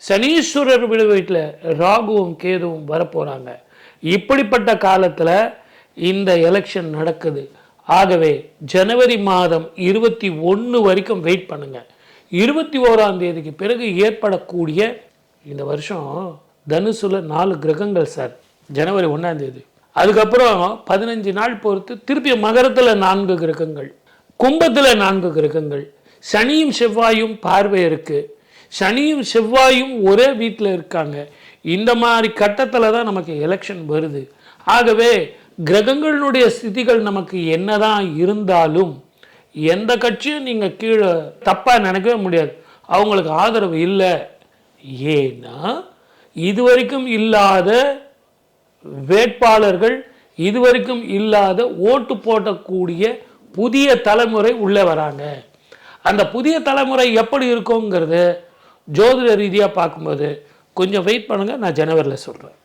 சனீஸ்வரர் வீட்டில் ராகுவும் கேதுவும் வரப்போகிறாங்க. இப்படிப்பட்ட காலத்தில் இந்த எலெக்ஷன் நடக்குது. ஆகவே ஜனவரி மாதம் 21 வரைக்கும் வெயிட் பண்ணுங்க. 21ஆம் தேதிக்கு பிறகு ஏற்படக்கூடிய இந்த வருஷம் தனுசுல 4 கிரகங்கள் சார். ஜனவரி 1ஆம் தேதி, அதுக்கப்புறம் 15 நாள் பொறுத்து திருப்பி மகரத்தில் 4 கிரகங்கள், கும்பத்தில் 4 கிரகங்கள், சனியும் செவ்வாயும் பார்வை இருக்கு. சனியும் செவ்வாயும் ஒரே வீட்டில் இருக்காங்க. இந்த மாதிரி கட்டத்தில் தான் நமக்கு எலெக்ஷன் வருது. ஆகவே கிரகங்களுடைய ஸ்திதிகள் நமக்கு என்னதான் இருந்தாலும் எந்த கட்சியும் நீங்கள் கீழே தப்பாக நினைக்கவே முடியாது. அவங்களுக்கு ஆதரவு இல்லை. ஏன்னா இதுவரைக்கும் இல்லாத வேட்பாளர்கள், இதுவரைக்கும் இல்லாத ஓட்டு போடக்கூடிய புதிய தலைமுறை உள்ளே வராங்க. அந்த புதிய தலைமுறை எப்படி இருக்குங்கிறது ஜோதிட ரீதியாக பார்க்கும்போது கொஞ்சம் வெயிட் பண்ணுங்கள். நான் ஜனவரியில் சொல்கிறேன்.